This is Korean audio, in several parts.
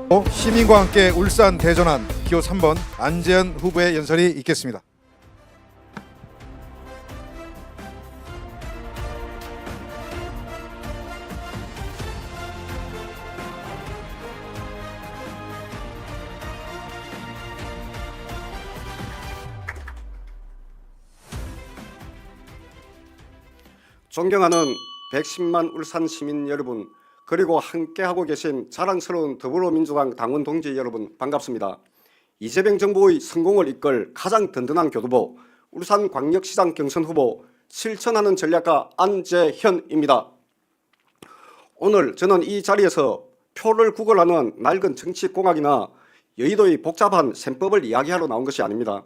시민과 함께 울산 대전안 기호 3번 안재현 후보의 연설이 있겠습니다. 존경하는 110만 울산 시민 여러분, 그리고 함께하고 계신 자랑스러운 더불어민주당 당원 동지 여러분, 반갑습니다. 이재명 정부의 성공을 이끌 가장 든든한 교두보, 울산광역시장 경선 후보 실천하는 전략가 안재현입니다. 오늘 저는 이 자리에서 표를 구걸하는 낡은 정치공학이나 여의도의 복잡한 셈법을 이야기하러 나온 것이 아닙니다.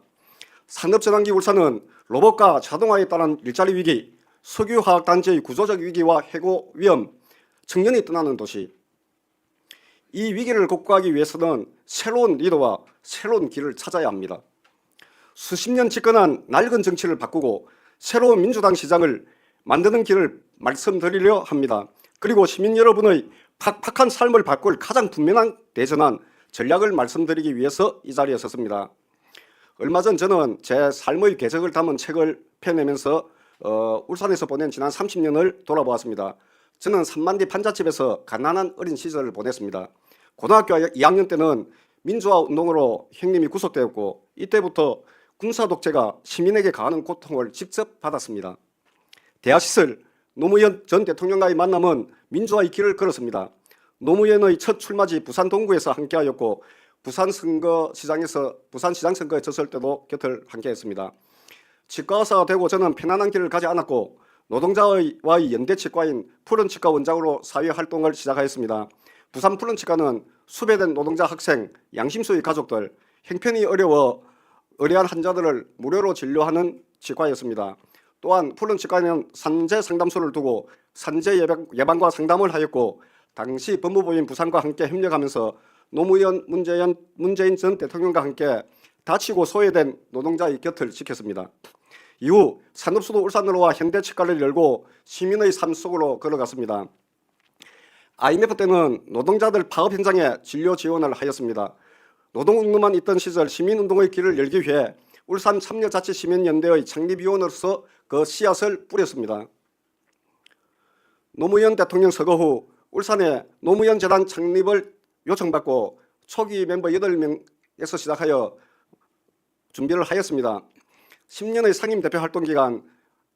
산업전환기 울산은 로봇과 자동화에 따른 일자리 위기, 석유화학단지의 구조적 위기와 해고 위험, 청년이 떠나는 도시. 이 위기를 극복하기 위해서는 새로운 리더와 새로운 길을 찾아야 합니다. 수십 년 집권한 낡은 정치를 바꾸고 새로운 민주당 시장을 만드는 길을 말씀드리려 합니다. 그리고 시민 여러분의 팍팍한 삶을 바꿀 가장 분명한 대전한 전략을 말씀드리기 위해서 이 자리에 섰습니다. 얼마 전 저는 제 삶의 궤적을 담은 책을 펴내면서 울산에서 보낸 지난 30년을 돌아보았습니다. 저는 삼만리 판잣집에서 가난한 어린 시절을 보냈습니다. 고등학교 2학년 때는 민주화 운동으로 형님이 구속되었고 이때부터 군사 독재가 시민에게 가하는 고통을 직접 받았습니다. 대학 시절 노무현 전 대통령과의 만남은 민주화의 길을 걸었습니다. 노무현의 첫 출마지 부산 동구에서 함께하였고 부산시장 선거에 졌을 때도 곁을 함께했습니다. 치과의사가 되고 저는 편안한 길을 가지 않았고 노동자와의 연대 치과인 푸른치과 원장으로 사회활동을 시작하였습니다. 부산 푸른치과는 수배된 노동자, 학생, 양심수의 가족들, 형편이 어려워 의뢰한 환자들을 무료로 진료하는 치과였습니다. 또한 푸른치과는 산재 상담소를 두고 산재 예방과 상담을 하였고 당시 법무부인 부산과 함께 협력하면서 노무현, 문재인 전 대통령과 함께 다치고 소외된 노동자의 곁을 지켰습니다. 이후 산업수도 울산으로와 현대치과를 열고 시민의 삶 속으로 걸어갔습니다. IMF 때는 노동자들 파업 현장에 진료 지원을 하였습니다. 노동운동만 있던 시절 시민운동의 길을 열기 위해 울산 참여자치시민연대의 창립위원으로서 그 씨앗을 뿌렸습니다. 노무현 대통령 서거 후 울산에 노무현 재단 창립을 요청받고 초기 멤버 8명에서 시작하여 준비를 하였습니다. 10년의 상임대표 활동 기간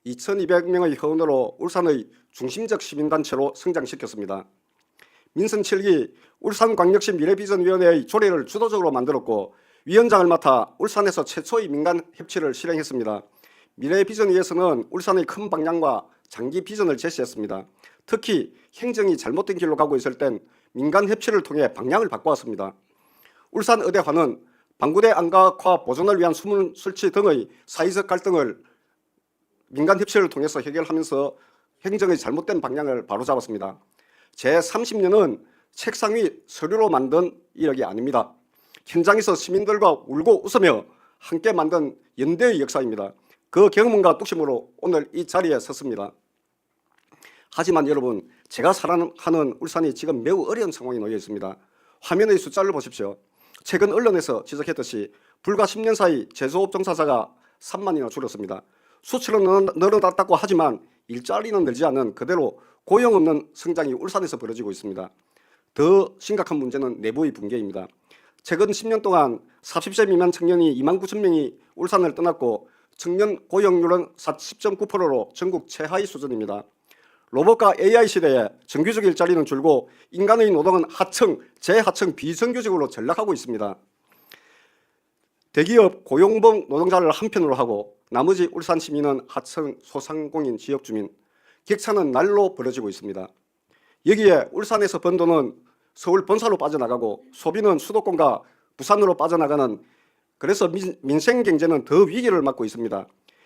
2200명의 회원으로 울산의 중심적 시민단체로 성장시켰습니다. 민선 7기 울산광역시 미래비전위원회의 조례를 주도적으로 만들었고 위원장을 맡아 울산에서 최초의 민간 협치를 실행했습니다. 미래비전위에서는 울산의 큰 방향과 장기 비전을 제시했습니다. 특히 행정이 잘못된 길로 가고 있을 땐 민간 협치를 통해 방향을 바꿔왔습니다. 울산의대화는 방구대 안각화 보존을 위한 수문 설치 등의 사회적 갈등을 민간 협치를 통해서 해결하면서 행정의 잘못된 방향을 바로잡았습니다. 제30년은 책상 위 서류로 만든 이력이 아닙니다. 현장에서 시민들과 울고 웃으며 함께 만든 연대의 역사입니다. 그 경험과 뚝심으로 오늘 이 자리에 섰습니다. 하지만 여러분, 제가 살아가는 울산이 지금 매우 어려운 상황에 놓여 있습니다. 화면의 숫자를 보십시오. 최근 언론에서 지적했듯이 불과 10년 사이 제조업 종사자가 3만이나 줄었습니다. 수출은 늘어났다고 하지만 일자리는 늘지 않는 그대로 고용 없는 성장이 울산에서 벌어지고 있습니다. 더 심각한 문제는 내부의 붕괴입니다. 최근 10년 동안 40세 미만 청년이 2만 9천 명이 울산을 떠났고 청년 고용률은 40.9%로 전국 최하위 수준입니다. 로봇과 AI 시대에 정규직 일자리는 줄고 인간의 노동은 하청, 재하청 비정규직으로 전락하고 있습니다. 대기업 고용봉 노동자를 한편으로 하고 나머지 울산 시민은 하청, 소상공인, 지역주민, 격차는 날로 벌어지고 있습니다. 여기에 울산에서 번 돈은 서울 본사로 빠져나가고 소비는 수도권과 부산으로 빠져나가는, 그래서 민생 경제는 더 위기를 맞고 있습니다.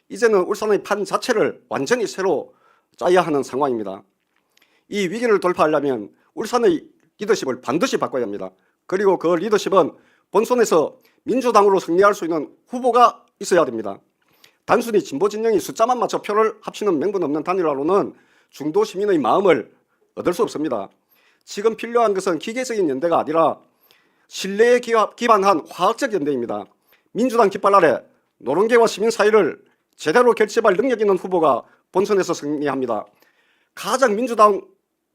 이제는 울산의 판 자체를 완전히 새로 짜야 하는 상황입니다. 이 위기를 돌파하려면 울산의 리더십을 반드시 바꿔야 합니다. 그리고 그 리더십은 본선에서 민주당으로 승리할 수 있는 후보가 있어야 됩니다. 단순히 진보 진영이 숫자만 맞춰 표를 합치는 명분 없는 단일화로는 중도 시민의 마음을 얻을 수 없습니다. 지금 필요한 것은 기계적인 연대가 아니라 신뢰에 기반한 화학적 연대입니다. 민주당 깃발 아래 노동계와 시민사회를 제대로 결집할 능력 있는 후보가 본선에서 승리합니다. 가장 민주다운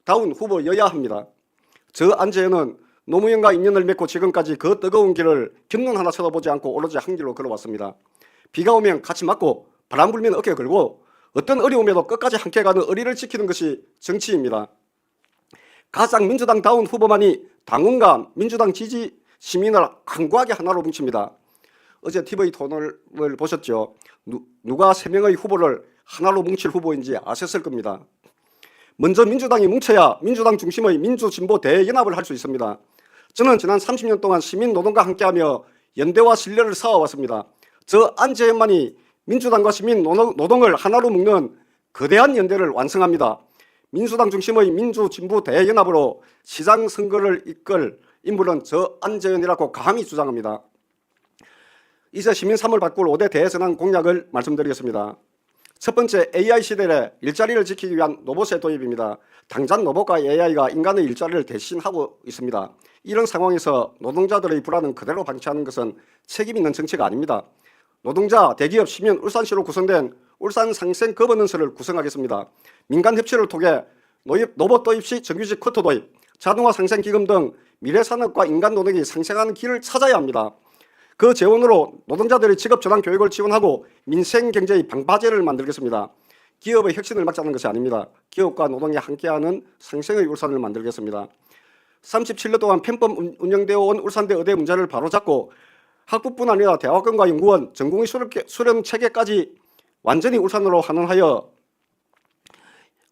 후보여야 합니다. 저 안재현은 노무현과 인연을 맺고 지금까지 그 뜨거운 길을 곁눈 하나 쳐다보지 않고 오로지 한 길로 걸어왔습니다. 비가 오면 같이 맞고 바람 불면 어깨 걸고 어떤 어려움에도 끝까지 함께 가는 의리를 지키는 것이 정치입니다. 가장 민주당다운 후보만이 당원과 민주당 지지 시민을 강고하게 하나로 뭉칩니다. 어제 TV 토론을 보셨죠? 누가 3명의 후보를 하나로 뭉칠 후보인지 아셨을 겁니다. 먼저 민주당이 뭉쳐야 민주당 중심의 민주진보 대연합을 할 수 있습니다. 저는 지난 30년 동안 시민노동과 함께하며 연대와 신뢰를 쌓아왔습니다. 저 안재현만이 민주당과 시민노동을 하나로 묶는 거대한 연대를 완성합니다. 민주당 중심의 민주진보 대연합으로 시장 선거를 이끌 인물은 저 안재현이라고 감히 주장합니다. 이제 시민 삶을 바꿀 5대 대전환 공약을 말씀드리겠습니다. 첫 번째, AI 시대에 일자리를 지키기 위한 로봇의 도입입니다. 당장 로봇과 AI가 인간의 일자리를 대신하고 있습니다. 이런 상황에서 노동자들의 불안은 그대로 방치하는 것은 책임 있는 정치가 아닙니다. 노동자, 대기업, 시민, 울산시로 구성된 울산 상생 거버넌스를 구성하겠습니다. 민간 협치를 통해 로봇 도입 시 정규직 쿼터 도입, 자동화 상생 기금 등 미래 산업과 인간 노동이 상생하는 길을 찾아야 합니다. 그 재원으로 노동자들의 직업 전환 교육을 지원하고 민생 경제의 방파제를 만들겠습니다. 기업의 혁신을 막자는 것이 아닙니다. 기업과 노동이 함께하는 상생의 울산을 만들겠습니다. 37년 동안 편법 운영되어 온 울산대 의대 문제를 바로잡고 학부뿐 아니라 대학원과 연구원, 전공의 수련 체계까지 완전히 울산으로 환원하여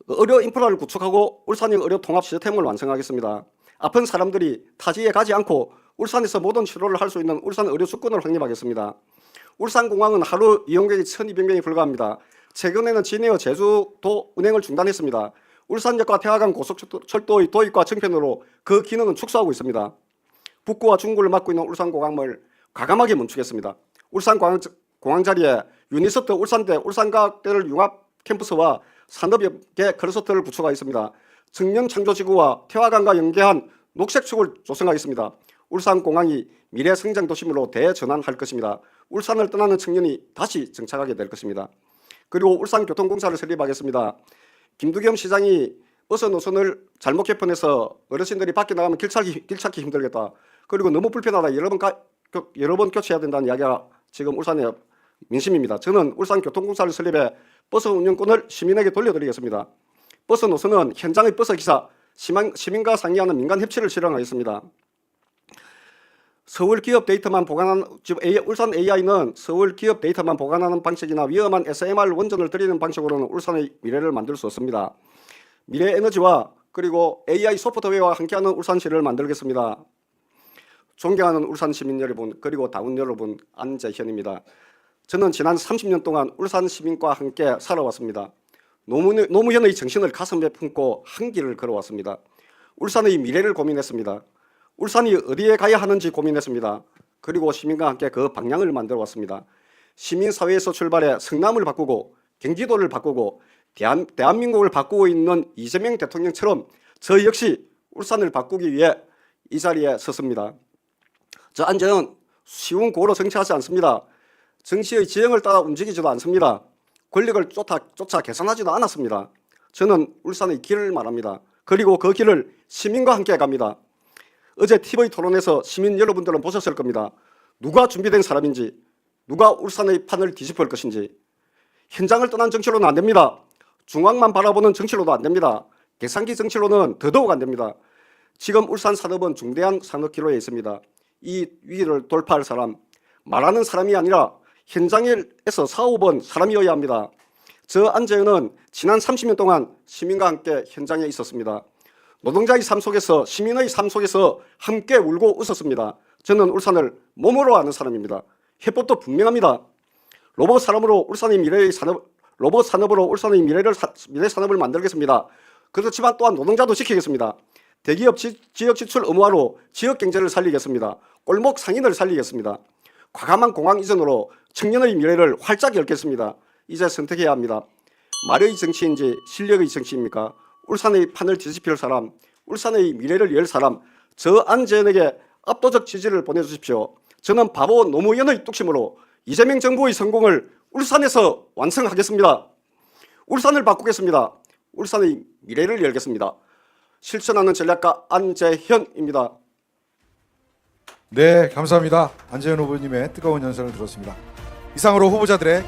의료 인프라를 구축하고 울산형 의료 통합 시스템을 완성하겠습니다. 아픈 사람들이 타지에 가지 않고 울산에서 모든 치료를 할 수 있는 울산 의료 수권을 확립하겠습니다. 울산공항은 하루 이용객이 1,200명에 불과합니다. 최근에는 진해와 제주도 운행을 중단했습니다. 울산역과 태화강 고속철도의 도입과 정편으로 그 기능은 축소하고 있습니다. 북구와 중구를 막고 있는 울산공항을 과감하게 멈추겠습니다. 울산공항 자리에 유니서트 울산대, 울산과학대를 융합 캠퍼스와 산업업계 클러스터를 구축하겠습니다. 청년창조지구와 태화강과 연계한 녹색축을 조성하겠습니다. 울산공항이 미래 성장 도심으로 대전환할 것입니다. 울산을 떠나는 청년이 다시 정착하게 될 것입니다. 그리고 울산교통공사를 설립하겠습니다. 김두겸 시장이 버스 노선을 잘못 개편해서 어르신들이 밖에 나가면 길 찾기 힘들겠다. 그리고 너무 불편하다. 여러 번 교체해야 된다는 이야기가 지금 울산의 민심입니다. 저는 울산교통공사를 설립해 버스 운영권을 시민에게 돌려드리겠습니다. 버스 노선은 현장의 버스 기사, 시민과 상의하는 민간 협치를 실현하겠습니다. 서울 기업 데이터만 보관하는 울산 AI는 서울 기업 데이터만 보관하는 방식이나 위험한 SMR 원전을 들이는 방식으로는 울산의 미래를 만들 수 없습니다. 미래 에너지와 그리고 AI 소프트웨어와 함께하는 울산시를 만들겠습니다. 존경하는 울산 시민 여러분, 그리고 당원 여러분, 안재현입니다. 저는 지난 30년 동안 울산 시민과 함께 살아왔습니다. 노무현의 정신을 가슴에 품고 한 길을 걸어왔습니다. 울산의 미래를 고민했습니다. 울산이 어디에 가야 하는지 고민했습니다. 그리고 시민과 함께 그 방향을 만들어 왔습니다. 시민사회에서 출발해 성남을 바꾸고 경기도를 바꾸고 대한민국을 바꾸고 있는 이재명 대통령처럼 저 역시 울산을 바꾸기 위해 이 자리에 섰습니다. 저 안재현 쉬운 고로 정치하지 않습니다. 정치의 지형을 따라 움직이지도 않습니다. 권력을 쫓아 계산하지도 않았습니다. 저는 울산의 길을 말합니다. 그리고 그 길을 시민과 함께 갑니다. 어제 TV 토론에서 시민 여러분들은 보셨을 겁니다. 누가 준비된 사람인지, 누가 울산의 판을 뒤집을 것인지. 현장을 떠난 정치로는 안 됩니다. 중앙만 바라보는 정치로도 안 됩니다. 계산기 정치로는 더더욱 안 됩니다. 지금 울산 산업은 중대한 산업 기로에 있습니다. 이 위기를 돌파할 사람, 말하는 사람이 아니라 현장에서 사업은 사람이어야 합니다. 저 안재현은 지난 30년 동안 시민과 함께 현장에 있었습니다. 노동자의 삶 속에서, 시민의 삶 속에서 함께 울고 웃었습니다. 저는 울산을 몸으로 아는 사람입니다. 해법도 분명합니다. 로봇 산업으로 울산의 미래 산업을 만들겠습니다. 그렇지만 또한 노동자도 지키겠습니다. 대기업 지역 지출 의무화로 지역 경제를 살리겠습니다. 골목 상인을 살리겠습니다. 과감한 공항 이전으로 청년의 미래를 활짝 열겠습니다. 이제 선택해야 합니다. 말의 정치인지 실력의 정치입니까? 울산의 판을 뒤집힐 사람, 울산의 미래를 열 사람, 저 안재현에게 압도적 지지를 보내주십시오. 저는 바보 노무현의 뚝심으로 이재명 정부의 성공을 울산에서 완성하겠습니다. 울산을 바꾸겠습니다. 울산의 미래를 열겠습니다. 실천하는 전략가 안재현입니다. 네, 감사합니다. 안재현 후보님의 뜨거운 연설을 들었습니다. 이상으로 후보자들의